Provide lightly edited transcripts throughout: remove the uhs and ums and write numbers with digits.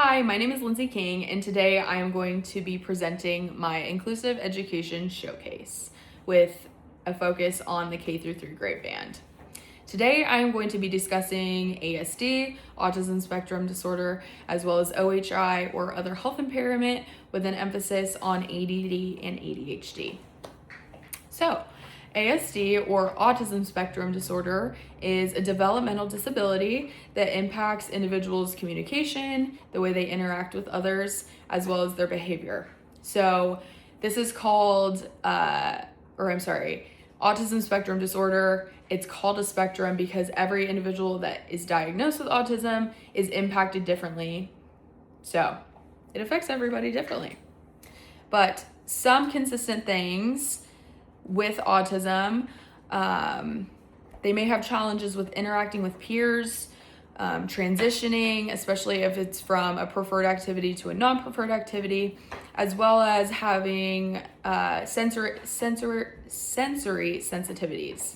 Hi, my name is Lindsay King, and today I am going to be presenting my Inclusive Education Showcase with a focus on the K-3 grade band. Today I am going to be discussing ASD, autism spectrum disorder, as well as OHI or other health impairment with an emphasis on ADD and ADHD. So, ASD or autism spectrum disorder is a developmental disability that impacts individuals' communication, the way they interact with others, as well as their behavior. So this is called, autism spectrum disorder. It's called a spectrum because every individual that is diagnosed with autism is impacted differently. So it affects everybody differently. But some consistent things with autism, they may have challenges with interacting with peers, transitioning, especially if it's from a preferred activity to a non-preferred activity, as well as having sensory sensitivities.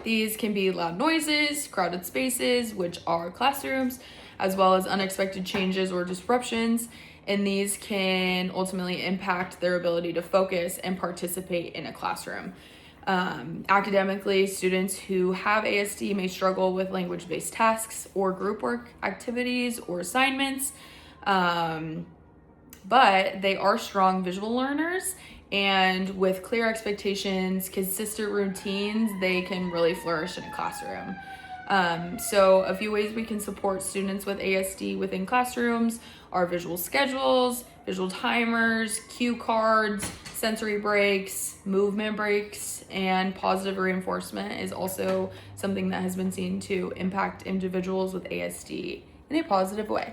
These can be loud noises, crowded spaces, which are classrooms, as well as unexpected changes or disruptions, and these can ultimately impact their ability to focus and participate in a classroom. Academically, students who have ASD may struggle with language-based tasks or group work activities or assignments, but they are strong visual learners, and with clear expectations, consistent routines, they can really flourish in a classroom. So a few ways we can support students with ASD within classrooms are visual schedules, visual timers, cue cards, sensory breaks, movement breaks, and positive reinforcement is also something that has been seen to impact individuals with ASD in a positive way.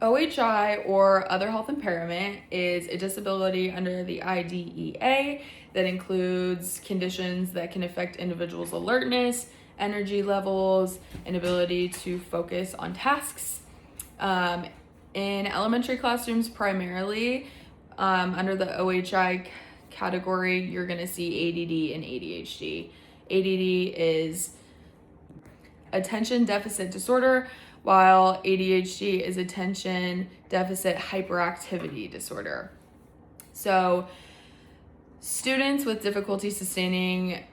OHI or other health impairment is a disability under the IDEA that includes conditions that can affect individuals' alertness, energy levels, and ability to focus on tasks. In elementary classrooms primarily, under the OHI category, you're going to see ADD and ADHD. ADD is attention deficit disorder, while ADHD is attention deficit hyperactivity disorder. So students with difficulty sustaining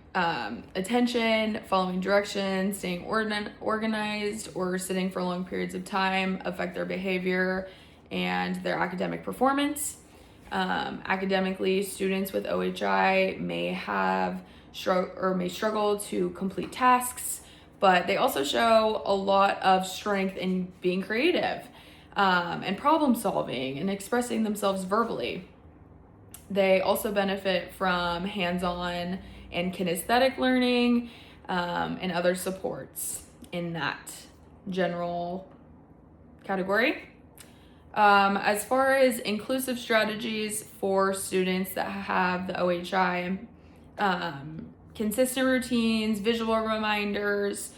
attention, following directions, staying organized, or sitting for long periods of time affect their behavior and their academic performance. Academically, students with OHI may struggle to complete tasks, but they also show a lot of strength in being creative and problem solving and expressing themselves verbally. They also benefit from hands-on and kinesthetic learning and other supports in that general category. As far as inclusive strategies for students that have the OHI, consistent routines, visual reminders,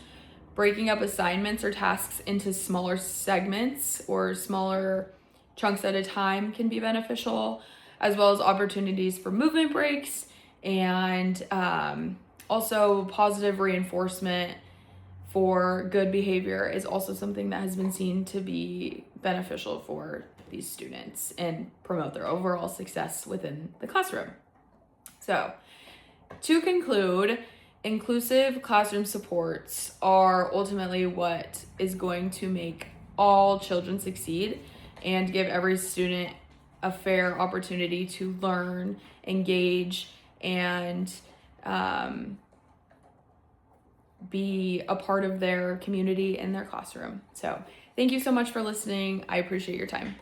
breaking up assignments or tasks into smaller segments or smaller chunks at a time can be beneficial, as well as opportunities for movement breaks and also positive reinforcement for good behavior is also something that has been seen to be beneficial for these students and promote their overall success within the classroom. So, to conclude, inclusive classroom supports are ultimately what is going to make all children succeed and give every student a fair opportunity to learn, engage, and be a part of their community and their classroom. So thank you so much for listening. I appreciate your time.